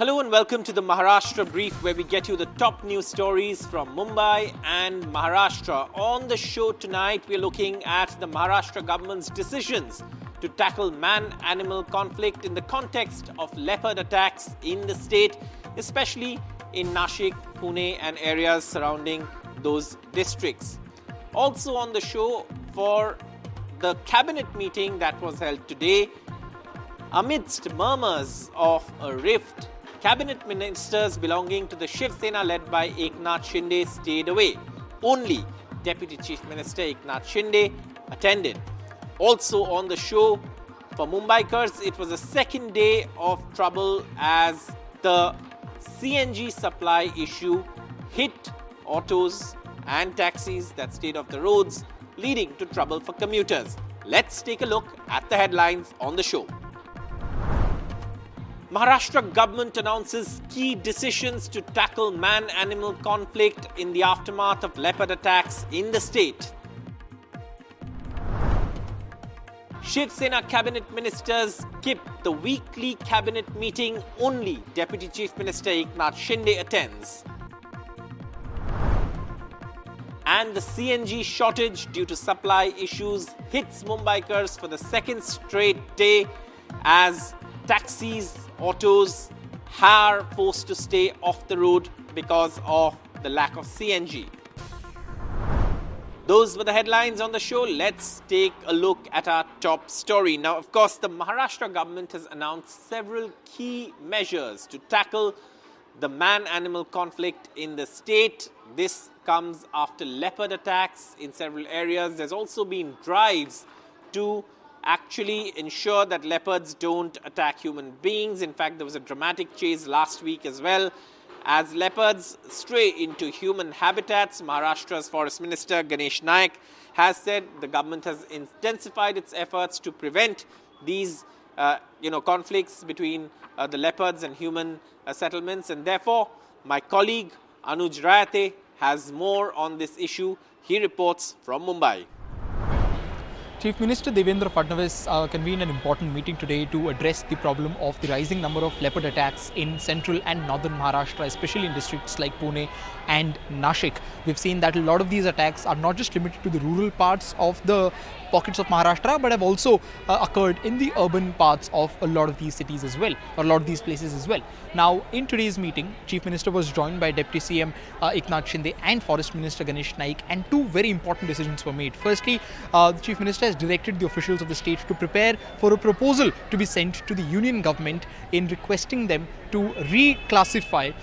Hello and welcome to the Maharashtra Brief, where we get you the top news stories from Mumbai and Maharashtra. On the show tonight, we're looking at the Maharashtra government's decisions to tackle man-animal conflict in the context of leopard attacks in the state, especially in Nashik, Pune and areas surrounding those districts. Also on the show, for the cabinet meeting that was held today, amidst murmurs of a rift, cabinet ministers belonging to the Shiv Sena led by Eknath Shinde stayed away. Only Deputy Chief Minister Eknath Shinde attended. Also on the show, for Mumbaikars, it was the second day of trouble as the CNG supply issue hit autos and taxis that stayed off the roads, leading to trouble for commuters. Let's take a look at the headlines on the show. Maharashtra government announces key decisions to tackle man-animal conflict in the aftermath of leopard attacks in the state. Shiv Sena cabinet ministers skip the weekly cabinet meeting. Only Deputy Chief Minister Eknath Shinde attends. And the CNG shortage due to supply issues hits Mumbaikars for the second straight day as taxis, autos are forced to stay off the road because of the lack of CNG. Those were the headlines on the show. Let's take a look at our top story. Now, of course, the Maharashtra government has announced several key measures to tackle the man-animal conflict in the state. This comes after leopard attacks in several areas. There's also been drives to actually ensure that leopards don't attack human beings. In fact, there was a dramatic chase last week as well as leopards stray into human habitats. Maharashtra's Forest Minister Ganesh Naik has said the government has intensified its efforts to prevent these conflicts between the leopards and human settlements, and therefore my colleague Anuj Rayate has more on this issue. He reports from Mumbai. Chief Minister Devendra Fadnavis convened an important meeting today to address the problem of the rising number of leopard attacks in central and northern Maharashtra, especially in districts like Pune and Nashik. We've seen that a lot of these attacks are not just limited to the rural parts of the pockets of Maharashtra, but have also occurred in the urban parts of a lot of these cities as well, or a lot of these places as well. Now, in today's meeting, Chief Minister was joined by Deputy CM Eknath Shinde and Forest Minister Ganesh Naik, and two very important decisions were made. Firstly, the Chief Minister has directed the officials of the state to prepare for a proposal to be sent to the union government in requesting them to reclassify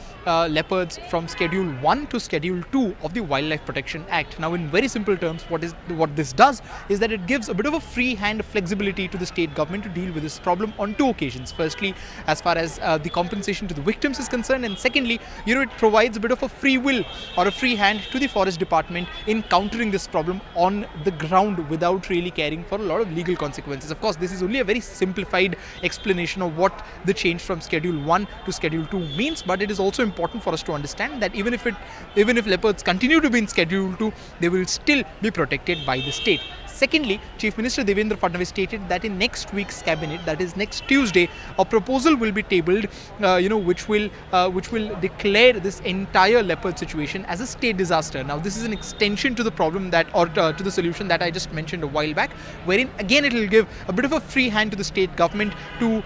leopards from Schedule 1 to Schedule 2 of the Wildlife Protection Act. Now, in very simple terms, what this does is that it gives a bit of a free hand flexibility to the state government to deal with this problem on two occasions. Firstly, as far as the compensation to the victims is concerned, and secondly, it provides a bit of a free will or a free hand to the forest department in countering this problem on the ground without really caring for a lot of legal consequences. Of course, this is only a very simplified explanation of what the change from Schedule 1 to Schedule 2 means, but it is also important for us to understand that even if leopards continue to be in Schedule 2, they will still be protected by the state. Secondly, Chief Minister Devendra Fadnavis stated that in next week's cabinet, that is next Tuesday, a proposal will be tabled, which will declare this entire leopard situation as a state disaster. Now, this is an extension to the problem to the solution that I just mentioned a while back, wherein again it will give a bit of a free hand to the state government to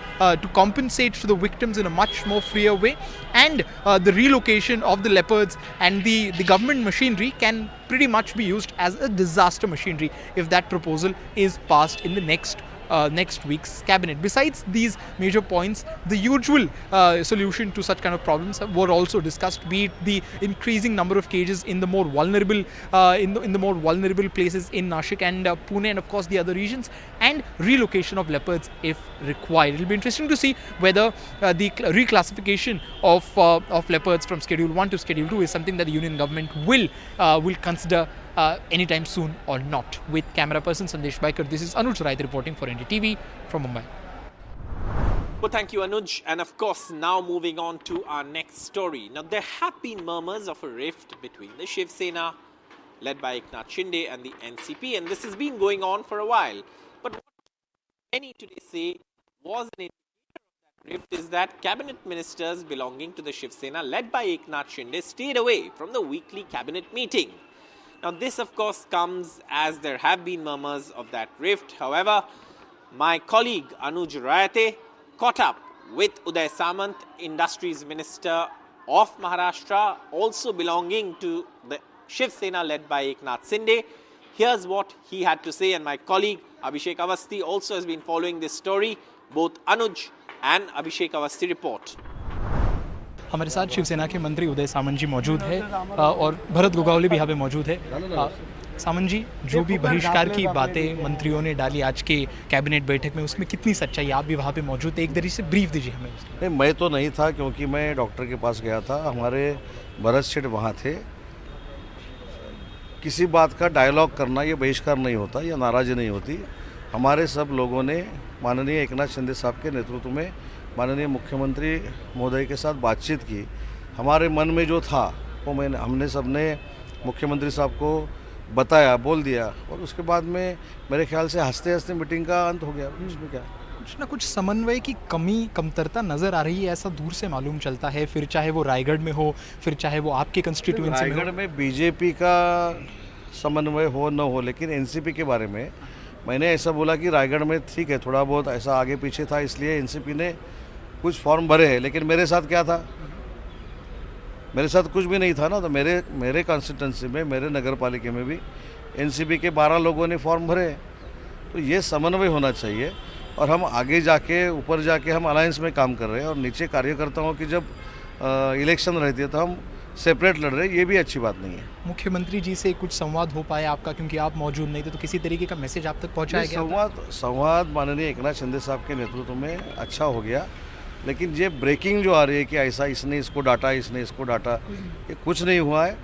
compensate to the victims in a much more freer way, and the relocation of the leopards and the government machinery can pretty much be used as a disaster machinery if that proposal is passed in the next week's cabinet. Besides these major points, the usual solution to such kind of problems were also discussed, be it the increasing number of cages in the more vulnerable in the more vulnerable places in Nashik and Pune, and of course the other regions, and relocation of leopards if required. It will be interesting to see whether the reclassification of leopards from Schedule 1 to Schedule 2 is something that the union government will consider anytime soon or not. With camera person Sandesh Baikar, this is Anuj Rayate reporting for NDTV from Mumbai. Well, thank you, Anuj. And of course, now moving on to our next story. Now, there have been murmurs of a rift between the Shiv Sena, led by Eknath Shinde, and the NCP, and this has been going on for a while. But what many today say was an indicator of that Rift is that cabinet ministers belonging to the Shiv Sena led by Eknath Shinde stayed away from the weekly cabinet meeting. Now this of course comes as there have been murmurs of that rift. However, my colleague Anuj Rayate caught up with Uday Samant, Industries Minister of Maharashtra, also belonging to the Shiv Sena led by Eknath Shinde. Here's what he had to say, and my colleague Abhishek Awasthi also has been following this story. Both Anuj and Abhishek Awasthi report. हमारे साथ शिवसेना के मंत्री उदय सामंत जी मौजूद है और भरत गोगावले भी यहाँ पे मौजूद है। सामंत जी, जो भी बहिष्कार की बातें मंत्रियों ने डाली आज के कैबिनेट बैठक में, उसमें कितनी सच्चाई? आप भी वहाँ पे मौजूद थे, एक तरीके से ब्रीफ दीजिए हमें। नहीं, मैं तो नहीं था क्योंकि मैं डॉक्टर के पास गया था। हमारे भरत सेठ वहाँ थे। किसी बात का डायलॉग करना ये बहिष्कार नहीं होता, या नाराज़ी नहीं होती। हमारे सब लोगों ने माननीय एकनाथ शिंदे साहब के नेतृत्व में माननीय मुख्यमंत्री महोदय के साथ बातचीत की। हमारे मन में जो था वो हमने सबने मुख्यमंत्री साहब को बताया, बोल दिया, और उसके बाद में मेरे ख्याल से हंसते हंसते मीटिंग का अंत हो गया। उसमें क्या, कुछ ना कुछ समन्वय की कमतरता नज़र आ रही है, ऐसा दूर से मालूम चलता है। फिर चाहे वो रायगढ़ में हो, फिर चाहे वो आपके कंस्टिट्यूएंसी में हो। रायगढ़ में बीजेपी का समन्वय हो न हो, लेकिन एनसीपी के बारे में मैंने ऐसा बोला कि रायगढ़ में ठीक है, थोड़ा बहुत ऐसा आगे पीछे था, इसलिए एनसीपी ने कुछ फॉर्म भरे हैं। लेकिन मेरे साथ क्या था? मेरे साथ कुछ भी नहीं था ना। तो मेरे कॉन्स्टिट्यूंसी में, मेरे नगर पालिका में भी एनसीपी के 12 लोगों ने फॉर्म भरे। तो ये समन्वय होना चाहिए, और हम आगे जाके ऊपर जाके हम अलायंस में काम कर रहे हैं, और नीचे कार्यकर्ताओं की जब इलेक्शन रहती है तो हम सेपरेट लड़ रहे हैं। ये भी अच्छी बात नहीं है। मुख्यमंत्री जी से कुछ संवाद हो पाया आपका, क्योंकि आप मौजूद नहीं थे, तो किसी तरीके का मैसेज आप तक पहुंचाया गया? संवाद माननीय एकनाथ शिंदे साहब के नेतृत्व में अच्छा हो गया, लेकिन ये ब्रेकिंग जो आ रही है कि ऐसा इसने इसको डांटा, इसने इसको डांटा, ये कुछ नहीं हुआ है।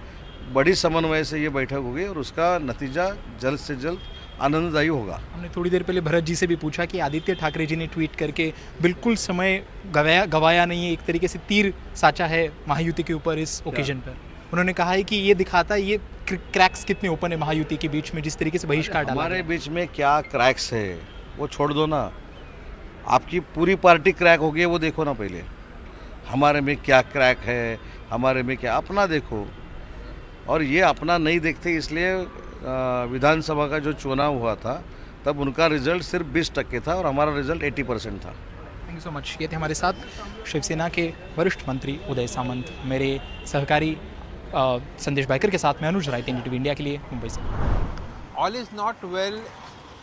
बड़ी समन्वय से ये बैठक हो गई, और उसका नतीजा जल्द से जल्द आनंददायी होगा। हमने थोड़ी देर पहले भरत जी से भी पूछा कि आदित्य ठाकरे जी ने ट्वीट करके बिल्कुल समय गवाया नहीं है, एक तरीके से तीर साचा है महायुति के ऊपर इस ओकेजन पर। उन्होंने कहा है कि ये दिखाता है ये क्रैक्स कितने ओपन है महायुति के बीच में, जिस तरीके से बहिष्कार डाला। हमारे बीच में क्या क्रैक्स है वो छोड़ दो ना, आपकी पूरी पार्टी क्रैक हो गई है वो देखो ना पहले। हमारे में क्या क्रैक है, हमारे में क्या, अपना देखो। और ये अपना नहीं देखते, इसलिए विधानसभा का जो चुनाव हुआ था तब उनका रिजल्ट सिर्फ 20% था, और हमारा रिजल्ट 80% था। Thank you so much. ये थे हमारे साथ शिवसेना के वरिष्ठ मंत्री उदय सामंत। मेरे सहकारी संदेश बाइकर के साथ मैं अनुज राय, NDTV इंडिया के लिए, मुंबई से। All is not well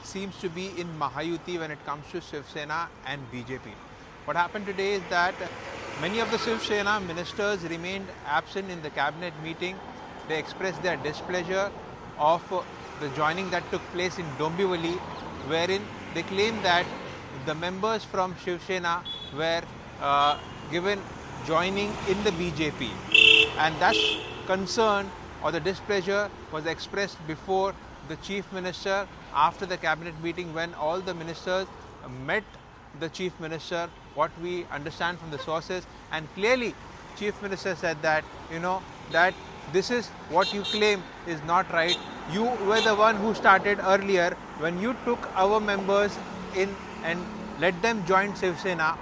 seems to be in Mahayuti when it comes to Shiv Sena and BJP. What happened today is that many of the Shiv Sena ministers remained absent in the cabinet meeting. They expressed their displeasure of the joining that took place in Dombivli, wherein they claimed that the members from Shiv Sena were given joining in the BJP, and that concern or the displeasure was expressed before the Chief Minister after the cabinet meeting, when all the ministers met the Chief Minister, what we understand from the sources, and clearly Chief Minister said that, that this is what you claim is not right. You were the one who started earlier when you took our members in and let them join Shiv Sena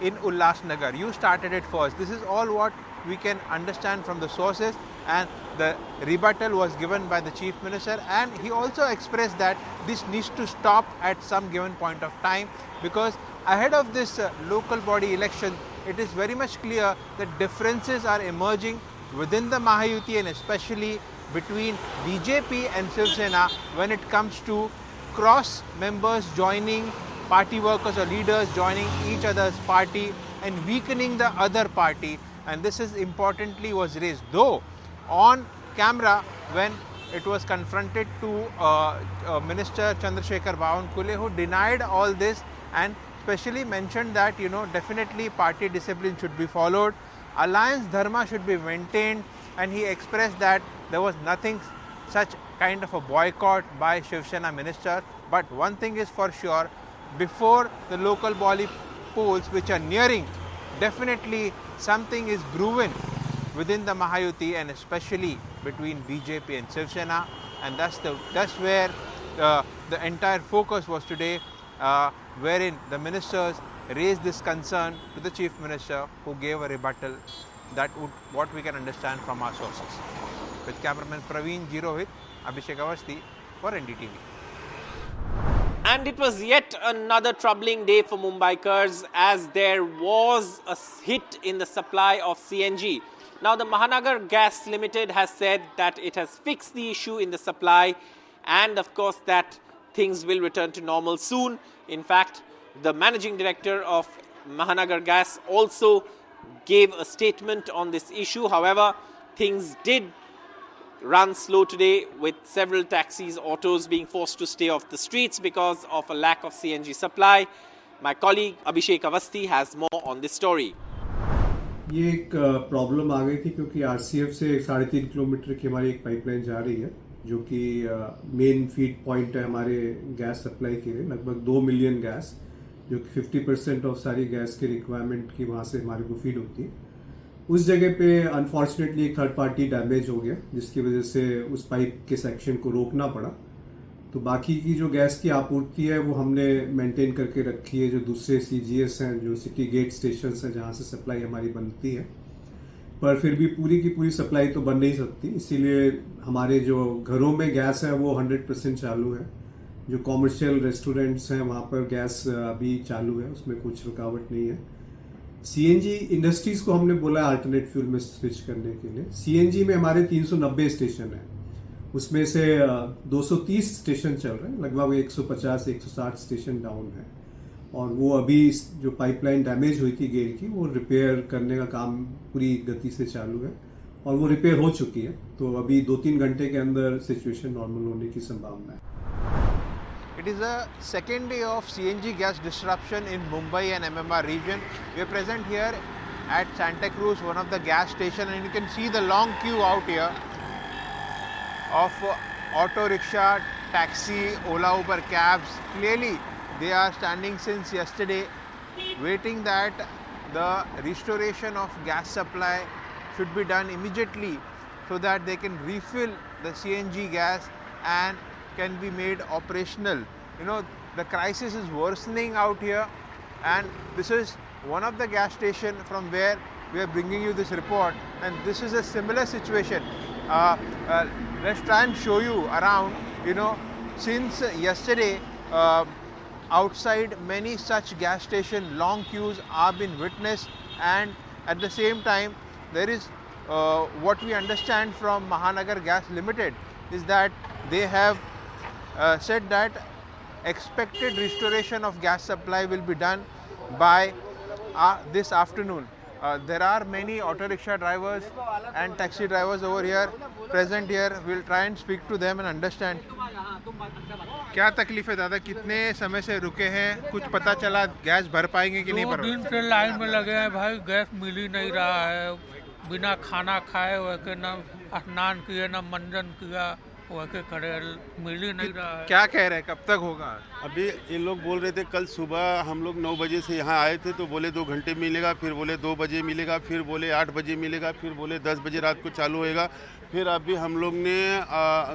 in Ulhasnagar. You started it first. This is all what we can understand from the sources, and the rebuttal was given by the Chief Minister, and he also expressed that this needs to stop at some given point of time, because ahead of this local body election, it is very much clear that differences are emerging within the Mahayuti, and especially between BJP and Shiv Sena when it comes to cross members joining, party workers or leaders joining each other's party and weakening the other party. And this is importantly was raised, though on camera when it was confronted to Minister Chandrasekhar Bawankule, who denied all this and specially mentioned that definitely party discipline should be followed, alliance dharma should be maintained, and he expressed that there was nothing such kind of a boycott by Shiv Sena minister. But one thing is for sure, before the local body polls which are nearing, definitely something is brewing within the Mahayuti, and especially between BJP and Shiv Sena, and that's where the entire focus was today, wherein the ministers raised this concern to the Chief Minister, who gave a rebuttal that would what we can understand from our sources. With cameraman Praveen Jirohit, Abhishek Avasti for NDTV. And it was yet another troubling day for Mumbaikars as there was a hit in the supply of CNG. Now, the Mahanagar Gas Limited has said that it has fixed the issue in the supply and, of course, that things will return to normal soon. In fact, the managing director of Mahanagar Gas also gave a statement on this issue. However, things did run slow today with several taxis, autos being forced to stay off the streets because of a lack of CNG supply. My colleague Abhishek Avasti has more on this story. ये एक problem आ गई थी क्योंकि RCF से 3.5 kilometre की हमारी एक pipeline जा रही है जो कि मेन फीड पॉइंट है हमारे गैस सप्लाई के लिए, लगभग 2 मिलियन गैस, जो कि 50% ऑफ सारी गैस की रिक्वायरमेंट की वहाँ से हमारे को फीड होती है। उस जगह पे अनफॉर्चुनेटली एक थर्ड पार्टी डैमेज हो गया जिसकी वजह से उस पाइप के सेक्शन को रोकना पड़ा। तो बाकी की जो गैस की आपूर्ति है वो हमने मेंटेन करके रखी है, जो दूसरे सीजीएस हैं, जो सिटी गेट स्टेशन हैं जहाँ से सप्लाई हमारी बनती है, पर फिर भी पूरी की पूरी सप्लाई तो बन नहीं सकती। इसीलिए हमारे जो घरों में गैस है वो 100% चालू है। जो कॉमर्शियल रेस्टोरेंट्स हैं वहाँ पर गैस अभी चालू है, उसमें कुछ रुकावट नहीं है। सीएनजी इंडस्ट्रीज को हमने बोला अल्टरनेट फ्यूल में स्विच करने के लिए। सीएनजी में हमारे 390 स्टेशन है, उसमें से 230 स्टेशन चल रहे हैं, लगभग 150-160 स्टेशन डाउन है। और वो अभी जो पाइपलाइन डैमेज हुई थी गेल की, वो रिपेयर करने का काम पूरी गति से चालू है और वो रिपेयर हो चुकी है। तो अभी 2-3 घंटे के अंदर सिचुएशन नॉर्मल होने की संभावना है। It is the second day of CNG gas disruption in Mumbai and MMR region. We are present here at Santa Cruz, one of the gas stations, and you can see the long queue out here of auto rickshaw, taxi, Ola, Uber cabs. Clearly, they are standing since yesterday, waiting that the restoration of gas supply should be done immediately so that they can refill the CNG gas and can be made operational. You know, the crisis is worsening out here, and this is one of the gas stations from where we are bringing you this report, and this is a similar situation. Let's try and show you around. You know, since yesterday, outside many such gas stations, long queues are being witnessed, and at the same time, there is what we understand from Mahanagar Gas Limited is that they have said that expected restoration of gas supply will be done by this afternoon. There are many auto rickshaw drivers and taxi drivers over here, present here. We'll try and speak to them and understand. क्या तकलीफ है दादा, कितने समय से रुके हैं, कुछ पता चला गैस भर पाएंगे कि नहीं भर? 2 दिन से लाइन में लगे हैं भाई, गैस मिल ही नहीं रहा है। बिना खाना खाए वैसे ना स्नान किए ना मंजन किया, वैसे खड़े, मिल ही नहीं रहा है। क्या कह रहे हैं, कब तक होगा? अभी इन लोग बोल रहे थे कल सुबह हम लोग 9 बजे से यहाँ आए थे तो बोले 2 घंटे मिलेगा, फिर बोले 2 बजे मिलेगा, फिर बोले 8 बजे मिलेगा, फिर बोले 10 बजे रात को चालू होएगा। फिर अभी हम लोग ने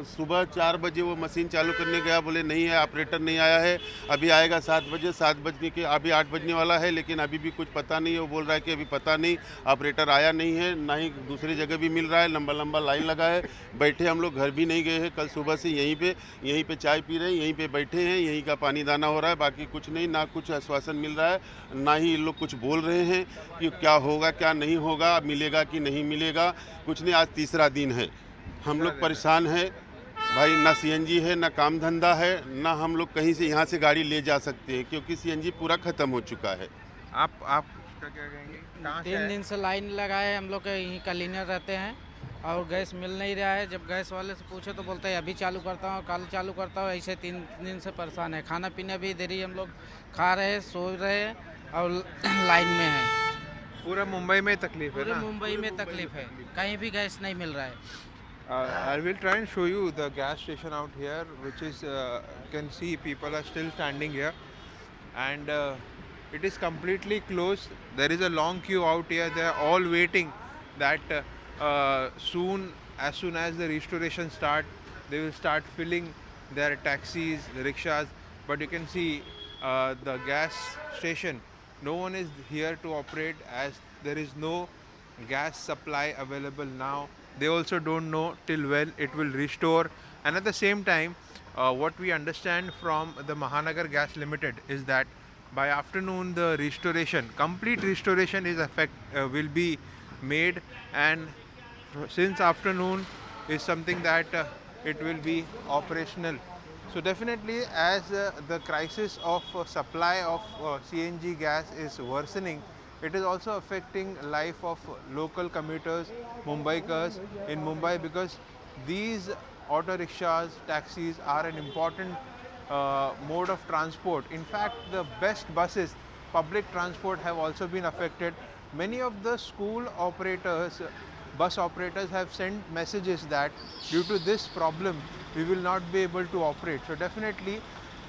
सुबह 4 बजे वो मशीन चालू करने गया, बोले नहीं है, ऑपरेटर नहीं आया है, अभी आएगा 7 बजे। 7 बजने के अभी 8 बजने वाला है, लेकिन अभी भी कुछ पता नहीं है। वो बोल रहा है कि अभी पता नहीं, ऑपरेटर आया नहीं है, ना ही दूसरी जगह भी मिल रहा है, लंबा लंबा लाइन लगा है। बैठे हम लोग घर भी नहीं गए हैं, कल सुबह से यहीं पे चाय पी रहे हैं, यहीं पे बैठे हैं, यहीं का पानी दाना हो रहा है, बाकी कुछ नहीं। ना कुछ आश्वासन मिल रहा है, ना ही ये लोग कुछ बोल रहे हैं कि क्या होगा क्या नहीं होगा, मिलेगा कि नहीं मिलेगा, कुछ नहीं। आज तीसरा दिन है, हम लोग परेशान हैं भाई, ना सीएनजी है, ना काम धंधा है, ना हम लोग कहीं से यहाँ से गाड़ी ले जा सकते हैं क्योंकि सीएनजी पूरा ख़त्म हो चुका है। आप क्या कहेंगे? कहाँ से 3 दिन से लाइन लगाए, हम लोग यहीं क्लीनर रहते हैं और गैस मिल नहीं रहा है। जब गैस वाले से पूछे तो बोलते हैं अभी चालू करता हूँ, कल चालू करता हूँ। ऐसे 3 दिन से परेशान है। खाना पीना भी इधर ही हम लोग खा रहे हैं, सो रहे हैं और लाइन में है। पूरा मुंबई में तकलीफ है पूरे ना? मुंबई में तकलीफ है, कहीं भी गैस नहीं मिल रहा है। I will try and show you the gas station out here, which is you can see people are still standing here, and it is completely closed. There is a long queue out here. They are all waiting that soon as the restoration start, they will start filling their taxis, the rickshaws. But you can see the gas station no one is here to operate as there is no gas supply available now. They also don't know till when it will restore. And at the same time, what we understand from the Mahanagar Gas Limited is that by afternoon the restoration, complete restoration will be made, and since afternoon is something that it will be operational. So definitely, as the crisis of supply of CNG gas is worsening, it is also affecting life of local commuters, Mumbaikars in Mumbai, because these auto rickshaws, taxis are an important mode of transport. In fact, the best buses, public transport, have also been affected. Many of the school operators, bus operators, have sent messages that due to this problem we will not be able to operate. So definitely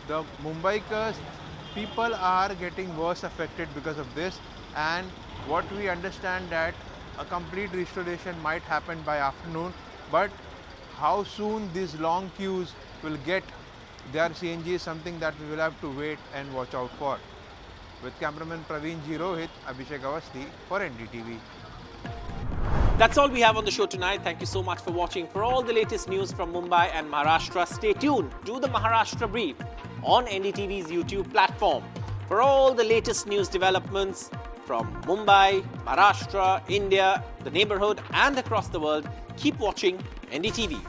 the Mumbaikars, people are getting worse affected because of this, and what we understand that a complete restoration might happen by afternoon, but how soon these long queues will get their CNG is something that we will have to wait and watch out for. With cameraman Praveen Ji Rohit, Abhishek Awasthi for NDTV. That's all we have on the show tonight. Thank you so much for watching. For all the latest news from Mumbai and Maharashtra, stay tuned to the Maharashtra Brief on NDTV's YouTube platform. For all the latest news developments from Mumbai, Maharashtra, India, the neighborhood and across the world, keep watching NDTV.